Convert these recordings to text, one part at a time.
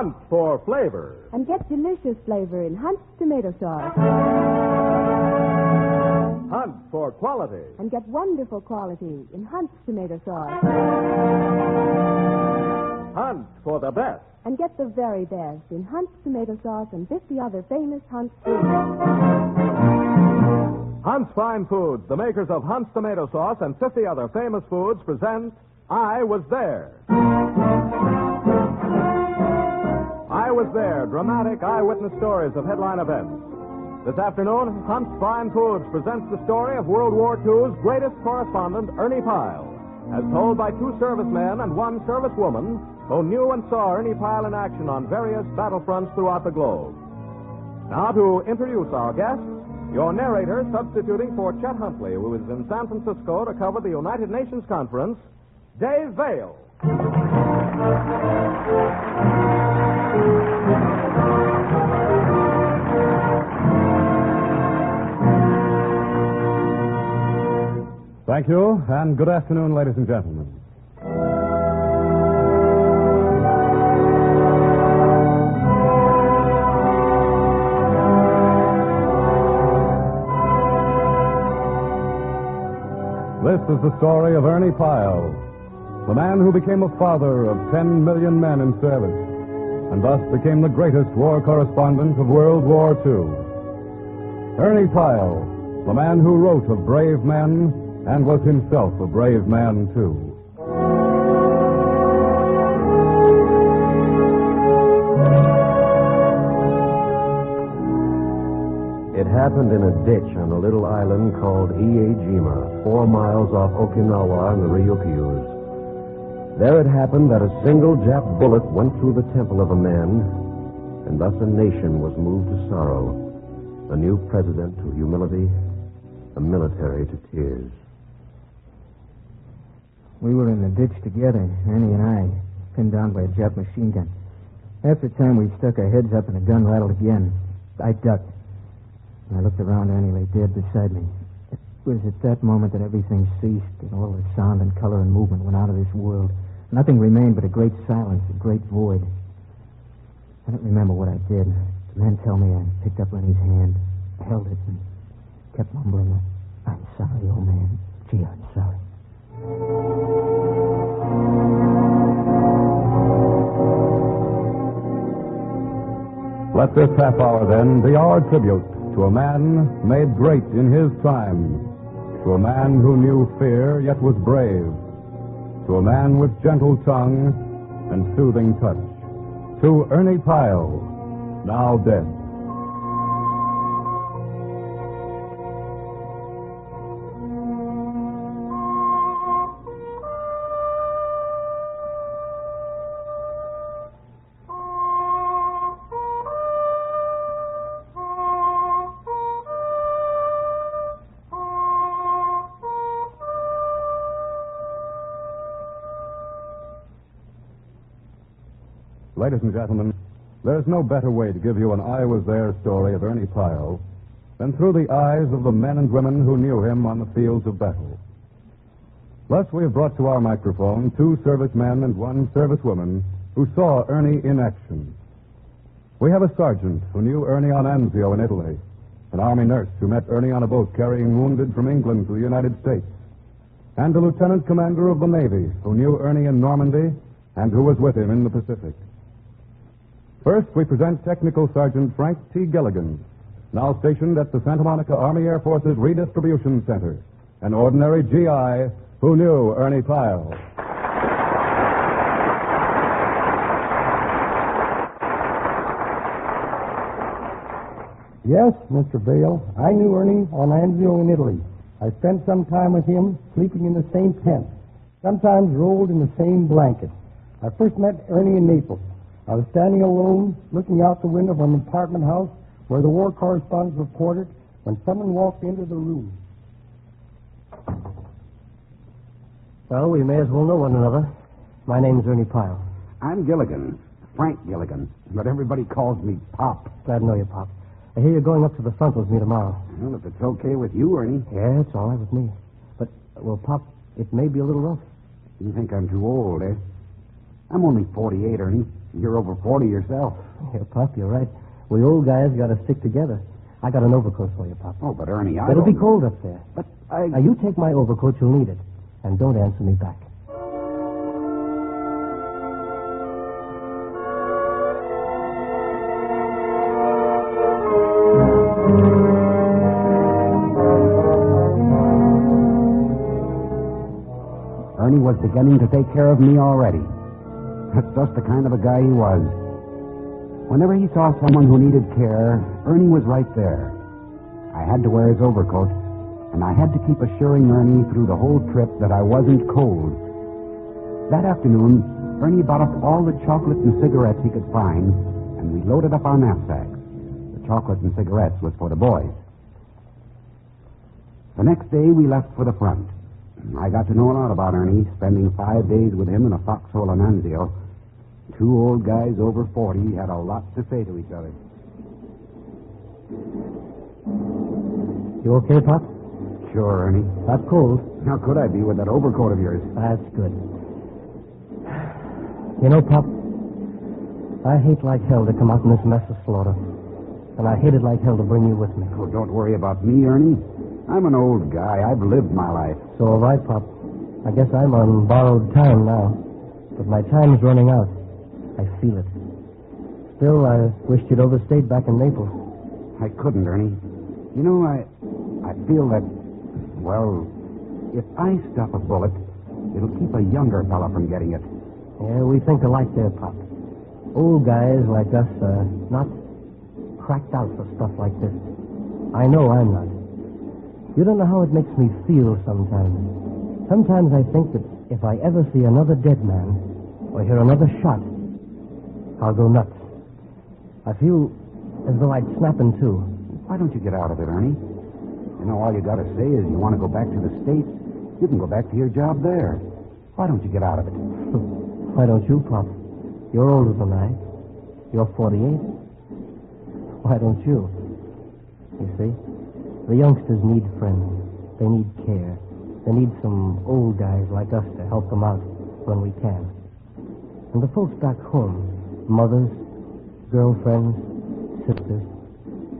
Hunt for flavor. And get delicious flavor in Hunt's tomato sauce. Hunt for quality. And get wonderful quality in Hunt's tomato sauce. Hunt for the best. And get the very best in Hunt's tomato sauce and 50 other famous Hunt's foods. Hunt's Fine Foods, the makers of Hunt's tomato sauce and 50 other famous foods, present I Was There. I Was There, dramatic eyewitness stories of headline events. This afternoon, Hunt's Fine Foods presents the story of World War II's greatest correspondent, Ernie Pyle, as told by two servicemen and one servicewoman who knew and saw Ernie Pyle in action on various battlefronts throughout the globe. Now to introduce our guest, your narrator substituting for Chet Huntley, who is in San Francisco to cover the United Nations Conference, Dave Vale. Thank you, and good afternoon, ladies and gentlemen. This is the story of Ernie Pyle, the man who became a father of 10 million men in service, and thus became the greatest war correspondent of World War II. Ernie Pyle, the man who wrote of brave men and was himself a brave man, too. It happened in a ditch on a little island called Iejima, 4 miles off Okinawa in the Ryukyus. There it happened that a single Jap bullet went through the temple of a man, and thus a nation was moved to sorrow, a new president to humility, a military to tears. We were in the ditch together, Ernie and I, pinned down by a Jap machine gun. After time, we stuck our heads up and the gun rattled again. I ducked. I looked around. Ernie lay dead beside me. It was at that moment that everything ceased, and all the sound and color and movement went out of this world. Nothing remained but a great silence, a great void. I don't remember what I did. The men tell me I picked up Ernie's hand, held it, and kept mumbling, "I'm sorry, old man. Gee, I'm sorry." Let this half hour, then, be our tribute to a man made great in his time, to a man who knew fear yet was brave, to a man with gentle tongue and soothing touch, to Ernie Pyle, now dead. Ladies and gentlemen, there's no better way to give you an I Was There story of Ernie Pyle than through the eyes of the men and women who knew him on the fields of battle. Thus, we have brought to our microphone 2 servicemen and 1 servicewoman who saw Ernie in action. We have a sergeant who knew Ernie on Anzio in Italy, an army nurse who met Ernie on a boat carrying wounded from England to the United States, and a lieutenant commander of the Navy who knew Ernie in Normandy and who was with him in the Pacific. First, we present Technical Sergeant Frank T. Gilligan, now stationed at the Santa Monica Army Air Forces Redistribution Center, an ordinary GI who knew Ernie Pyle. Yes, Mr. Vale, I knew Ernie on Anzio in Italy. I spent some time with him sleeping in the same tent, sometimes rolled in the same blanket. I first met Ernie in Naples. I was standing alone, looking out the window of an apartment house where the war correspondents were quartered, when someone walked into the room. Well, we may as well know one another. My name's Ernie Pyle. I'm Gilligan, Frank Gilligan, but everybody calls me Pop. Glad to know you, Pop. I hear you're going up to the front with me tomorrow. Well, if it's okay with you, Ernie. Yeah, it's all right with me. But, well, Pop, it may be a little rough. You think I'm too old, eh? I'm only 48, Ernie. You're over 40 yourself. Yeah, Pop, you're right. We old guys got to stick together. I got an overcoat for you, Pop. Oh, but Ernie, It'll be cold up there. But I... Now, you take my overcoat, you'll need it. And don't answer me back. Ernie was beginning to take care of me already. That's just the kind of a guy he was. Whenever he saw someone who needed care, Ernie was right there. I had to wear his overcoat, and I had to keep assuring Ernie through the whole trip that I wasn't cold. That afternoon, Ernie bought up all the chocolate and cigarettes he could find, and we loaded up our knapsacks. The chocolate and cigarettes was for the boys. The next day, we left for the front. I got to know a lot about Ernie, spending 5 days with him in a foxhole in Anzio. Two old guys over 40 had a lot to say to each other. You okay, Pop? Sure, Ernie. Not cold. How could I be with that overcoat of yours? That's good. You know, Pop, I hate like hell to come out in this mess of slaughter. And I hated like hell to bring you with me. Oh, don't worry about me, Ernie. I'm an old guy. I've lived my life. So have I, Pop. I guess I'm on borrowed time now. But my time's running out. I feel it. Still, I wished you'd overstayed back in Naples. I couldn't, Ernie. You know, I feel that, well, if I stuff a bullet, it'll keep a younger fella from getting it. Yeah, we think alike there, Pop. Old guys like us are not cracked out for stuff like this. I know I'm not. You don't know how it makes me feel sometimes. Sometimes I think that if I ever see another dead man or hear another shot, I'll go nuts. I feel as though I'd snap in two. Why don't you get out of it, Ernie? You know, all you got to say is you want to go back to the States. You can go back to your job there. Why don't you get out of it? Why don't you, Pop? You're older than I. You're 48. Why don't you? You see, the youngsters need friends. They need care. They need some old guys like us to help them out when we can. And the folks back home, mothers, girlfriends, sisters,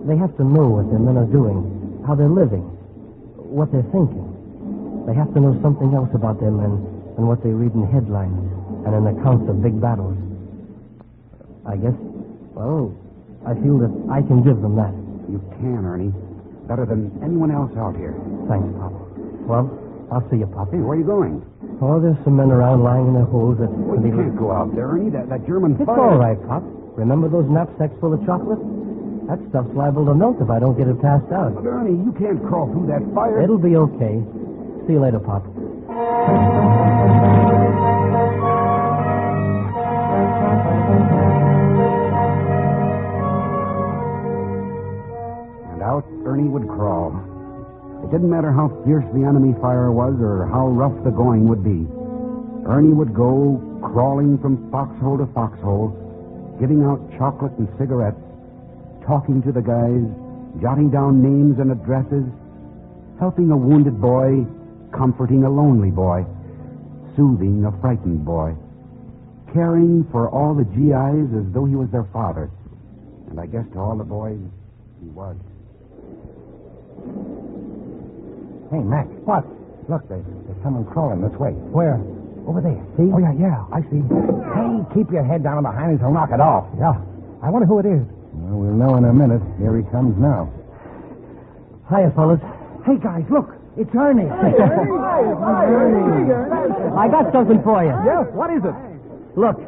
they have to know what their men are doing, how they're living, what they're thinking. They have to know something else about their men than what they read in headlines and in accounts of big battles. I guess, well, I feel that I can give them that. You can, Ernie. Better than anyone else out here. Thanks, Pop. Well, I'll see you, Pop. Hey, where are you going? Oh, there's some men around lying in their holes that... Well, you can't go out there, Ernie. That German It's fire... all right, Pop. Remember those knapsacks full of chocolate? That stuff's liable to melt if I don't get it passed out. But, Ernie, you can't crawl through that fire. It'll be okay. See you later, Pop. And out Ernie would crawl. It didn't matter how fierce the enemy fire was or how rough the going would be. Ernie would go crawling from foxhole to foxhole, giving out chocolate and cigarettes, talking to the guys, jotting down names and addresses, helping a wounded boy, comforting a lonely boy, soothing a frightened boy, caring for all the GIs as though he was their father. And I guess to all the boys, he was. Hey, Mac. What? Look, there's someone crawling this way. Where? Over there. See? Oh, yeah, I see. Hey, keep your head down on the hinds or knock it off. Yeah. I wonder who it is. Well, we'll know in a minute. Here he comes now. Hiya, fellas. Hey, guys, look. It's Ernie. Hi, Ernie. I got something for you. Yes, what is it? Look.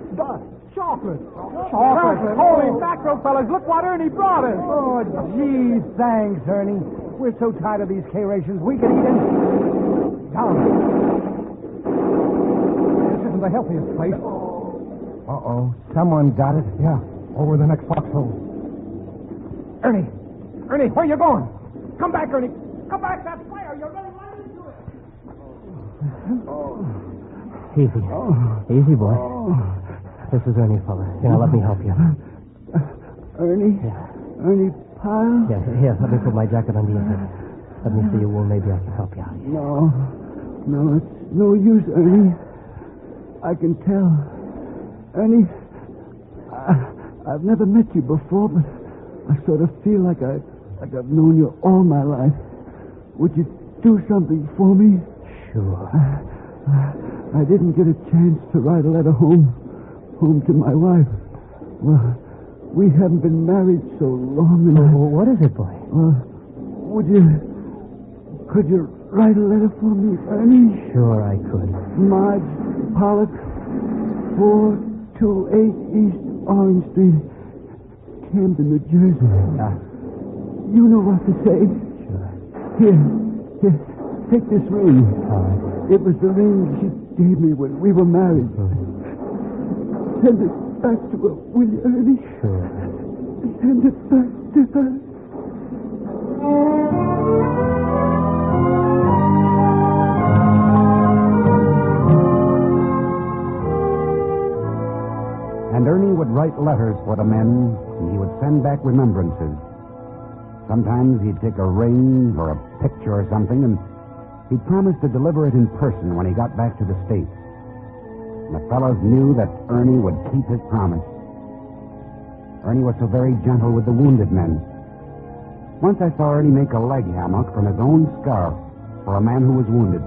Chocolate. Holy mackerel, fellas, look what Ernie brought us. Oh, gee, thanks, Ernie. We're so tired of these K-rations, we can eat it. Down. This isn't the healthiest place. Uh-oh. Someone got it. Yeah, over the next foxhole. Ernie, where you going? Come back, Ernie. Come back, that fire. You're running right into it. Easy. Easy, boy. This is Ernie, fella. Here, now let me help you. Ernie? Yeah. Ernie Pyle? Yeah, here, let me put my jacket under your head. Let me see your wound. Maybe I can help you out. No, it's no use, Ernie. I can tell. Ernie I've never met you before, but I sort of feel like I've known you all my life. Would you do something for me? Sure. I didn't get a chance to write a letter home to my wife. Well, we haven't been married so long, and what is it, boy? Could you write a letter for me, Ernie? Sure, I could. Marge Pollock, 428 East Orange Street, Camden, New Jersey. You know what to say. Sure. Here, take this ring. All right. It was the ring she gave me when we were married. Send it back to her, will you, Ernie? Sure. Send it back to her. And Ernie would write letters for the men, and he would send back remembrances. Sometimes he'd take a ring or a picture or something, and he'd promise to deliver it in person when he got back to the States. And the fellows knew that Ernie would keep his promise. Ernie was so very gentle with the wounded men. Once I saw Ernie make a leg hammock from his own scarf for a man who was wounded.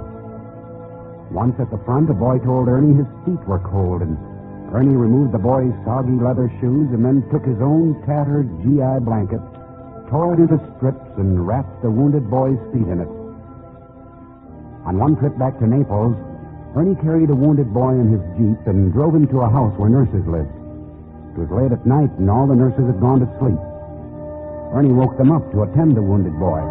Once at the front, a boy told Ernie his feet were cold, and Ernie removed the boy's soggy leather shoes and then took his own tattered GI blanket, tore it into strips, and wrapped the wounded boy's feet in it. On one trip back to Naples, Ernie carried a wounded boy in his Jeep and drove him to a house where nurses lived. It was late at night, and all the nurses had gone to sleep. Ernie woke them up to attend the wounded boy.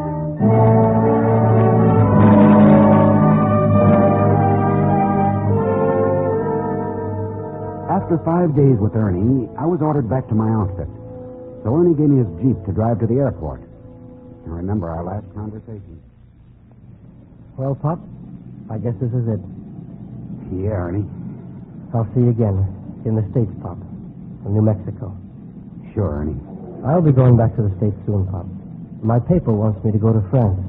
After 5 days with Ernie, I was ordered back to my outfit. So Ernie gave me his Jeep to drive to the airport. I remember our last conversation. Well, Pop, I guess this is it. Yeah, Ernie. I'll see you again in the States, Pop, in New Mexico. Sure, Ernie. I'll be going back to the States soon, Pop. My paper wants me to go to France.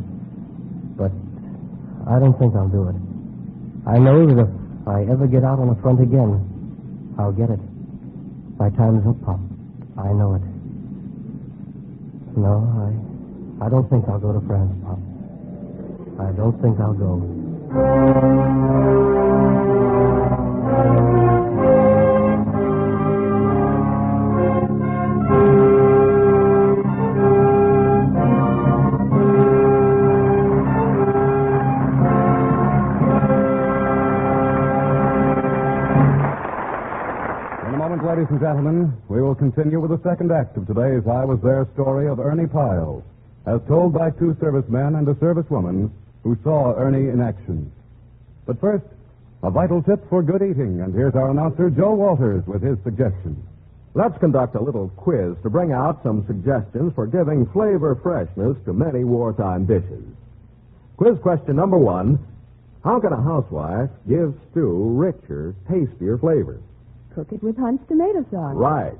But I don't think I'll do it. I know that if I ever get out on the front again, I'll get it. My time is up, Pop. I know it. No, I don't think I'll go to France, Pop. I don't think I'll go. Ladies and gentlemen, we will continue with the second act of today's I Was There story of Ernie Pyle, as told by two servicemen and a servicewoman who saw Ernie in action. But first, a vital tip for good eating, and here's our announcer, Joe Walters, with his suggestions. Let's conduct a little quiz to bring out some suggestions for giving flavor freshness to many wartime dishes. Quiz question number 1, how can a housewife give stew richer, tastier flavors? Cook it with Hunt's tomato sauce. Right.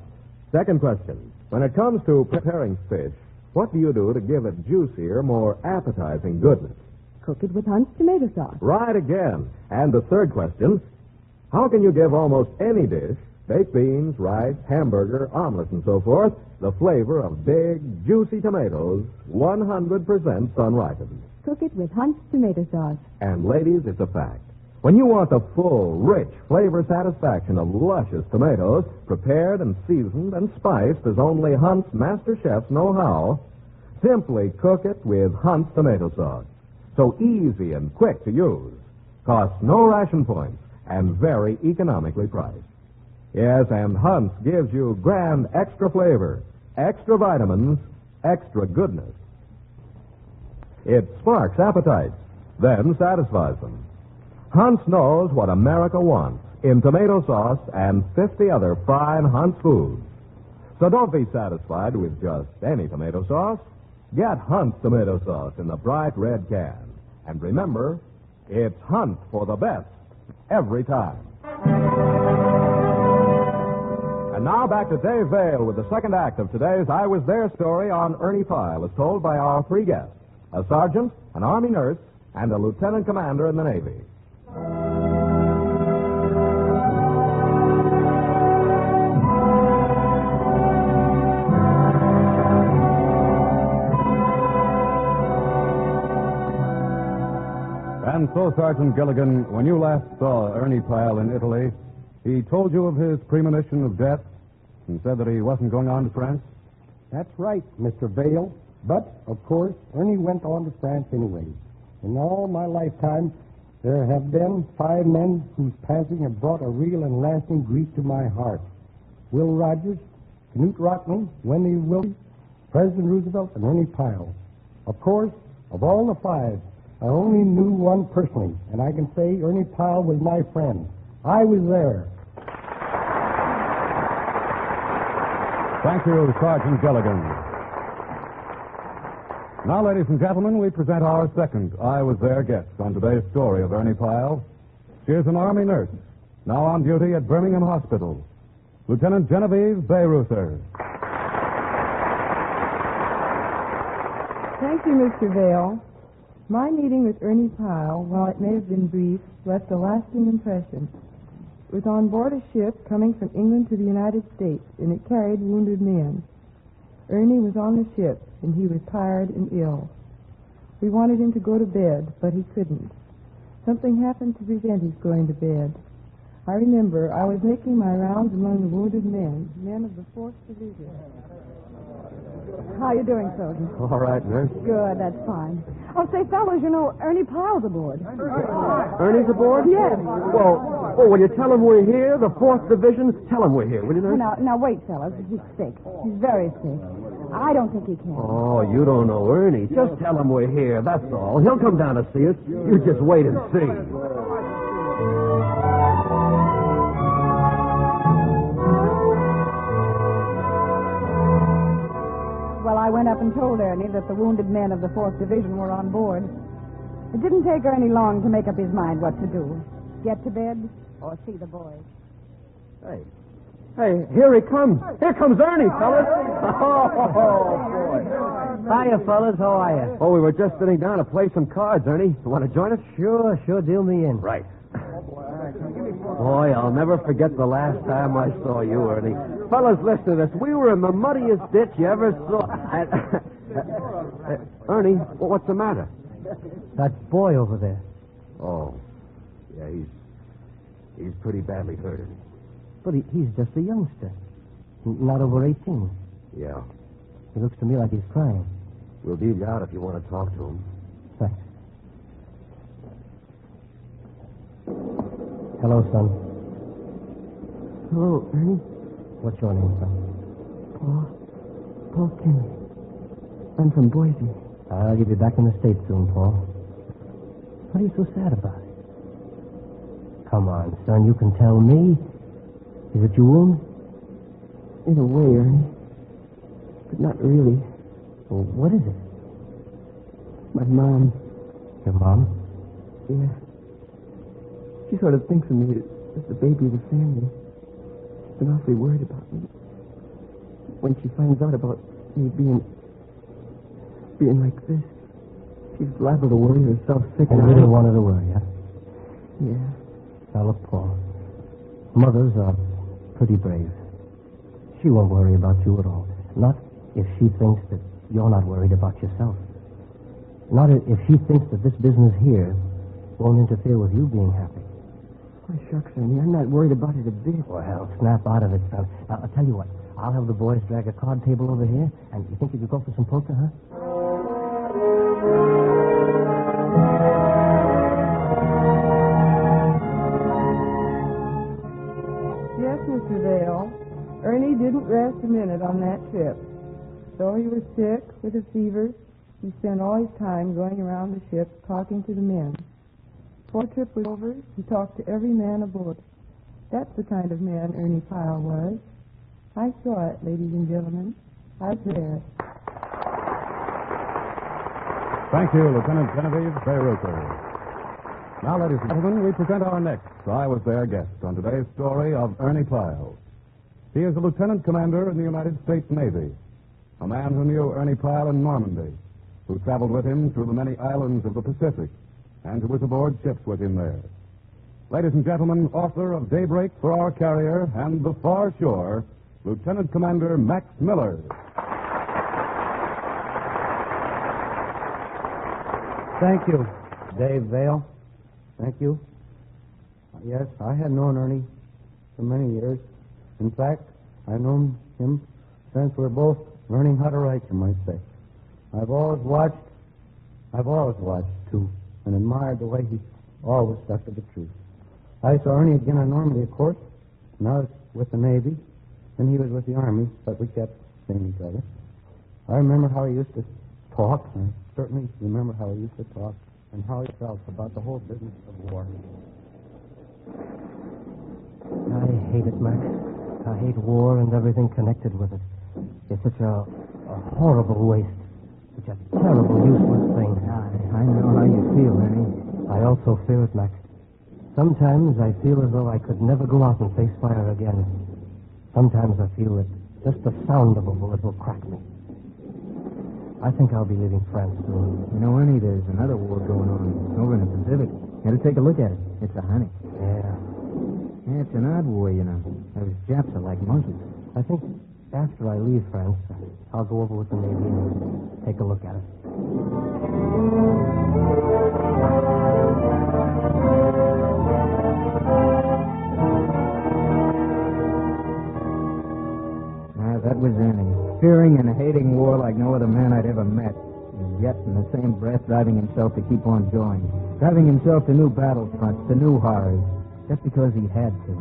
Second question. When it comes to preparing fish, what do you do to give it juicier, more appetizing goodness? Cook it with Hunt's tomato sauce. Right again. And the third question. How can you give almost any dish, baked beans, rice, hamburger, omelet, and so forth, the flavor of big, juicy tomatoes, 100% sun-ripened? Cook it with Hunt's tomato sauce. And ladies, it's a fact. When you want the full, rich flavor satisfaction of luscious tomatoes, prepared and seasoned and spiced as only Hunt's master chefs know how, simply cook it with Hunt's tomato sauce. So easy and quick to use, costs no ration points, and very economically priced. Yes, and Hunt's gives you grand extra flavor, extra vitamins, extra goodness. It sparks appetites, then satisfies them. Hunt's knows what America wants in tomato sauce and 50 other fine Hunt's foods. So don't be satisfied with just any tomato sauce. Get Hunt's tomato sauce in the bright red can. And remember, it's Hunt for the best every time. And now back to Dave Vale with the second act of today's I Was There story on Ernie Pyle, as told by our three guests, a sergeant, an Army nurse, and a lieutenant commander in the Navy. So, Sergeant Gilligan, when you last saw Ernie Pyle in Italy, he told you of his premonition of death and said that he wasn't going on to France? That's right, Mr. Vale. But, of course, Ernie went on to France anyway. In all my lifetime, there have been 5 men whose passing have brought a real and lasting grief to my heart. Will Rogers, Knute Rockne, Wendy Wilson, President Roosevelt, and Ernie Pyle. Of course, of all the 5, I only knew one personally, and I can say Ernie Pyle was my friend. I was there. Thank you, Sergeant Gilligan. Now, ladies and gentlemen, we present our second I Was There guest on today's story of Ernie Pyle. She is an Army nurse, now on duty at Birmingham Hospital, Lieutenant Genevieve Bayreuther. Thank you, Mr. Vale. My meeting with Ernie Pyle, while it may have been brief, left a lasting impression. It was on board a ship coming from England to the United States, and it carried wounded men. Ernie was on the ship, and he was tired and ill. We wanted him to go to bed, but he couldn't. Something happened to prevent his going to bed. I remember I was making my rounds among the wounded men of the 4th Division. How you doing, Sergeant? All right, nurse. Good, that's fine. Oh, say, fellas, you know, Ernie Pyle's aboard. Ernie's aboard? Yes. Well, will you tell him we're here, the 4th Division? Tell him we're here, will you, nurse? Now, wait, fellas. He's sick. He's very sick. I don't think he can. Oh, you don't know Ernie. Just tell him we're here, that's all. He'll come down to see us. You just wait and see. Well, I went up and told Ernie that the wounded men of the 4th Division were on board. It didn't take Ernie long to make up his mind what to do. Get to bed or see the boys. Hey, here he comes. Here comes Ernie, fellas. Oh, boy. Hiya, fellas. How are you? Oh, we were just sitting down to play some cards, Ernie. You want to join us? Sure. Deal me in. Right. Boy, I'll never forget the last time I saw you, Ernie. Fellas, listen to this. We were in the muddiest ditch you ever saw. Ernie, what's the matter? That boy over there. Oh, yeah, he's pretty badly hurt, isn't he? But he's just a youngster. Not over 18. Yeah. He looks to me like he's crying. We'll deal you out if you want to talk to him. Thanks. Hello, son. Hello, Ernie. What's your name, son? Paul Kenny. I'm from Boise. I'll get you back in the States soon, Paul. What are you so sad about? Come on, son, you can tell me. Is it your wound? In a way, Ernie. But not really. Well, what is it? My mom. Your mom? Yeah. She sort of thinks of me as the baby of the family. She's been awfully worried about me. When she finds out about me being like this, she's liable to worry herself sick. And you don't want her to worry, huh? Yeah. Now, look, Paul. Mothers are pretty brave. She won't worry about you at all. Not if she thinks that you're not worried about yourself. Not if she thinks that this business here won't interfere with you being happy. Oh, shucks, Ernie. I'm not worried about it a bit. Well, snap out of it, son. Now, I'll tell you what. I'll have the boys drag a card table over here, and you think you could go for some poker, huh? Yes, Mr. Vale. Ernie didn't rest a minute on that trip. Though he was sick with a fever, he spent all his time going around the ship talking to the men. Before the trip was over, he talked to every man aboard. That's the kind of man Ernie Pyle was. I saw it, ladies and gentlemen. I was there. Thank you, Lieutenant Genevieve Bayreuther. Now, ladies and gentlemen, we present our next I Was There guest on today's story of Ernie Pyle. He is a lieutenant commander in the United States Navy, a man who knew Ernie Pyle in Normandy, who traveled with him through the many islands of the Pacific, and who was aboard ships with him there. Ladies and gentlemen, author of Daybreak for Our Carrier and The Far Shore, Lieutenant Commander Max Miller. Thank you, Dave Vale. Thank you. Yes, I had known Ernie for many years. In fact, I've known him since we're both learning how to write, you might say. I've always watched, too, and admired the way he always stuck to the truth. I saw Ernie again in Normandy, of course, and I was with the Navy, and he was with the Army, but we kept seeing each other. I remember how he used to talk. I certainly remember how he used to talk and how he felt about the whole business of war. I hate it, Max. I hate war and everything connected with it. It's such a horrible waste. Such a terrible, useless thing. I know how you feel, Ernie. I also fear it, Max. Sometimes I feel as though I could never go out and face fire again. Sometimes I feel that just the sound of a bullet will crack me. I think I'll be leaving France soon. You know, Ernie, there's another war going on over in the Pacific. You got to take a look at it. It's a honey. Yeah. It's an odd war, you know. Those Japs are like monkeys. I think after I leave France, I'll go over with the Navy and take a look at it. That was Ernie, fearing and hating war like no other man I'd ever met, and yet in the same breath driving himself to keep on going, driving himself to new battlefronts, to new horrors, just because he had to.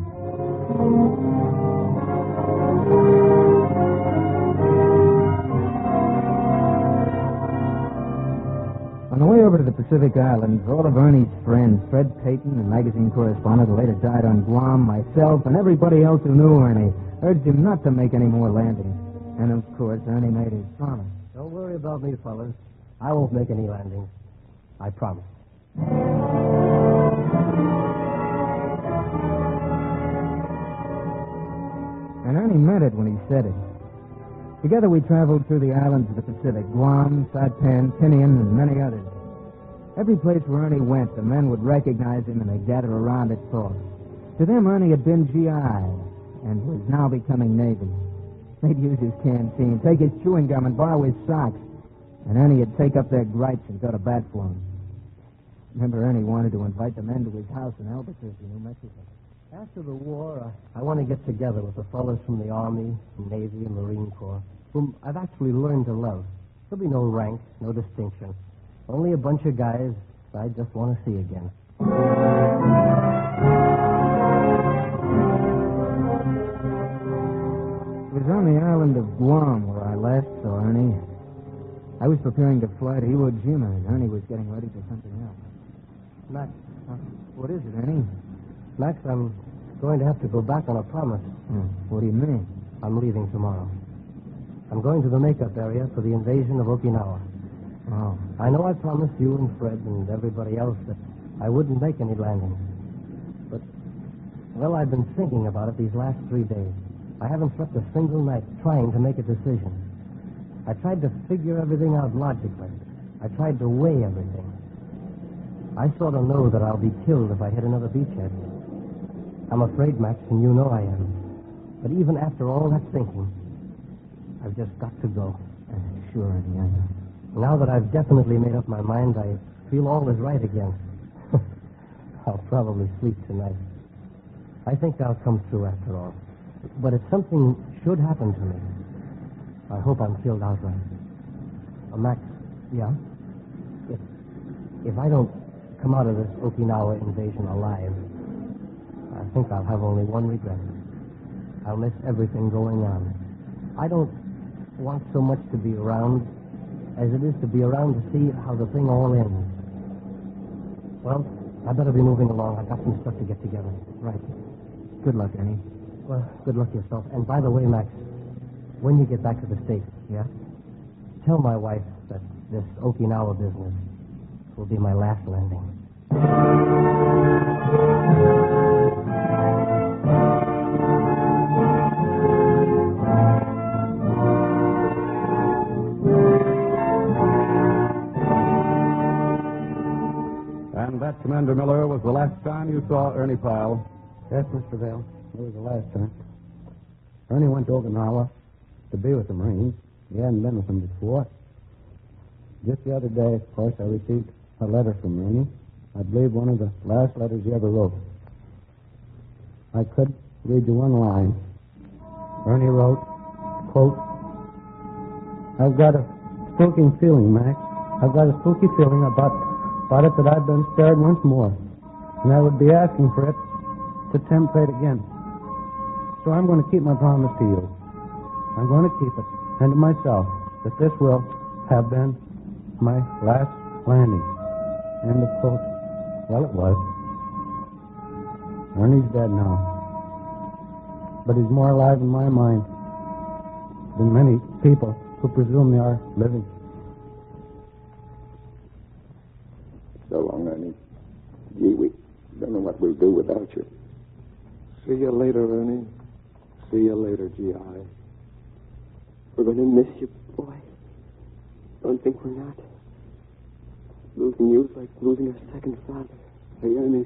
On the way over to the Pacific Islands, all of Ernie's friends, Fred Payton, the magazine correspondent who later died on Guam, myself, and everybody else who knew Ernie, urged him not to make any more landings. And, of course, Ernie made his promise. Don't worry about me, fellas. I won't make any landings. I promise. And Ernie meant it when he said it. Together we traveled through the islands of the Pacific, Guam, Saipan, Tinian, and many others. Every place where Ernie went, the men would recognize him and they'd gather around to talk. To them, Ernie had been GI and was now becoming Navy. They'd use his canteen, take his chewing gum, and borrow his socks. And Ernie would take up their gripes and go to bat for them. Remember, Ernie wanted to invite the men to his house in Albuquerque, New Mexico. After the war, I want to get together with the fellows from the Army, Navy, and Marine Corps, whom I've actually learned to love. There'll be no rank, no distinction. Only a bunch of guys I just want to see again. It was on the island of Guam where I last saw Ernie. I was preparing to fly to Iejima, and Ernie was getting ready for something else. Max. What is it, Ernie? Max, I'm going to have to go back on a promise. What do you mean? I'm leaving tomorrow. I'm going to the makeup area for the invasion of Okinawa. Oh. I know I promised you and Fred and everybody else that I wouldn't make any landings. But, well, I've been thinking about it these last 3 days. I haven't slept a single night trying to make a decision. I tried to figure everything out logically. I tried to weigh everything. I sort of know that I'll be killed if I hit another beachhead. I'm afraid, Max, and you know I am. But even after all that thinking, I've just got to go. Sure, Ernie, I know. Now that I've definitely made up my mind, I feel all is right again. I'll probably sleep tonight. I think I'll come through after all. But if something should happen to me, I hope I'm killed outright. Max. Yeah? If I don't come out of this Okinawa invasion alive, I think I'll have only one regret. I'll miss everything going on. I don't want so much to be around as it is to be around to see how the thing all ends. Well, I better be moving along. I've got some stuff to get together. Right. Good luck, Ernie. Well, good luck yourself. And by the way, Max, when you get back to the States, yeah, tell my wife that this Okinawa business will be my last landing. And that, Commander Miller, was the last time you saw Ernie Pyle. Yes, Mr. Vale. It was the last time. Ernie went to Okinawa to be with the Marines. He hadn't been with them before. Just the other day, of course, I received a letter from Ernie I believe one of the last letters he ever wrote. I could read you one line. Ernie wrote, quote, I've got a spooky feeling, Max. I've got a spooky feeling about it that I've been spared once more. And I would be asking for it to tempt fate again. So I'm going to keep my promise to you. I'm going to keep it, and to myself, that this will have been my last landing. End of quote. Well, it was. Ernie's dead now. But he's more alive in my mind than many people who presume they are living. So long, Ernie. Gee, we don't know what we'll do without you. See you later, Ernie. See you later, G.I. We're going to miss you, boy. Don't think we're not. Losing you is like losing our second father. Hey, Ernie,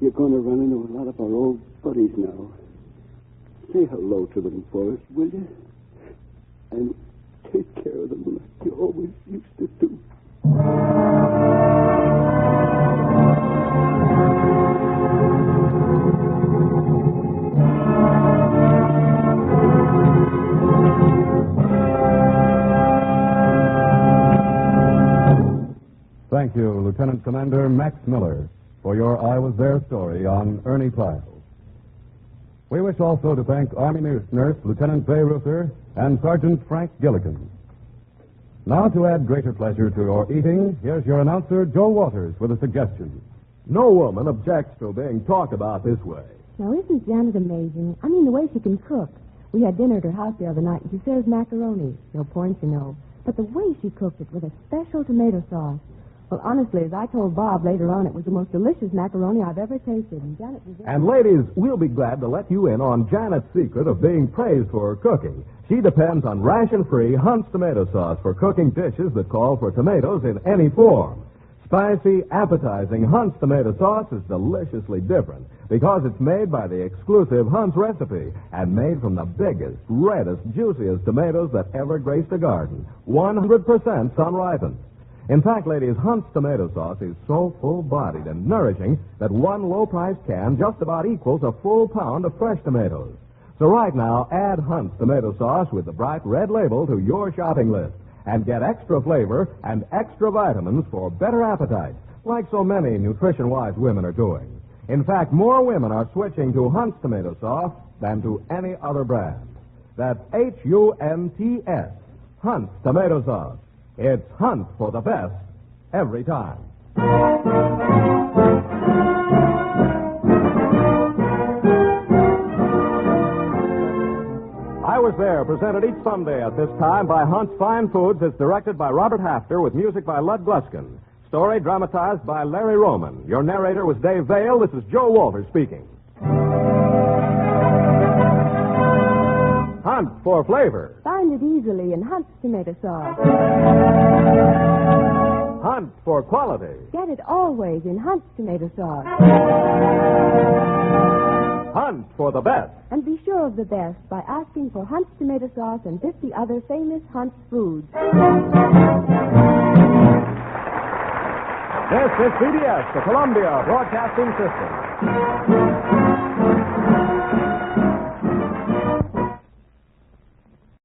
you're going to run into a lot of our old buddies now. Say hello to them for us, will you? And take care of them like you always used to do. Thank you, Lieutenant Commander Max Miller, for your I Was There story on Ernie Pyle. We wish also to thank Army Nurse Lieutenant Bay Ruther and Sergeant Frank Gilligan. Now, to add greater pleasure to your eating, here's your announcer, Joe Waters, with a suggestion. No woman objects to being talked about this way. Now, isn't Janet amazing? I mean, the way she can cook. We had dinner at her house the other night, and she serves macaroni. No points, you know. But the way she cooked it with a special tomato sauce. Well, honestly, as I told Bob later on, it was the most delicious macaroni I've ever tasted. And Janet was... And ladies, we'll be glad to let you in on Janet's secret of being praised for her cooking. She depends on ration-free Hunt's tomato sauce for cooking dishes that call for tomatoes in any form. Spicy, appetizing Hunt's tomato sauce is deliciously different because it's made by the exclusive Hunt's recipe and made from the biggest, reddest, juiciest tomatoes that ever graced a garden. 100% sun-ripened. In fact, ladies, Hunt's tomato sauce is so full-bodied and nourishing that one low-priced can just about equals a full pound of fresh tomatoes. So right now, add Hunt's tomato sauce with the bright red label to your shopping list and get extra flavor and extra vitamins for better appetite, like so many nutrition-wise women are doing. In fact, more women are switching to Hunt's tomato sauce than to any other brand. That's Hunts, Hunt's tomato sauce. It's Hunt for the best every time. I Was There, presented each Sunday at this time by Hunt's Fine Foods, is directed by Robert Hafter with music by Lud Gluskin. Story dramatized by Larry Roman. Your narrator was Dave Vale. This is Joe Walters speaking. Hunt for flavor. Find it easily in Hunt's tomato sauce. Hunt for quality. Get it always in Hunt's tomato sauce. Hunt for the best. And be sure of the best by asking for Hunt's tomato sauce and 50 other famous Hunt's foods. This is CBS, the Columbia Broadcasting System.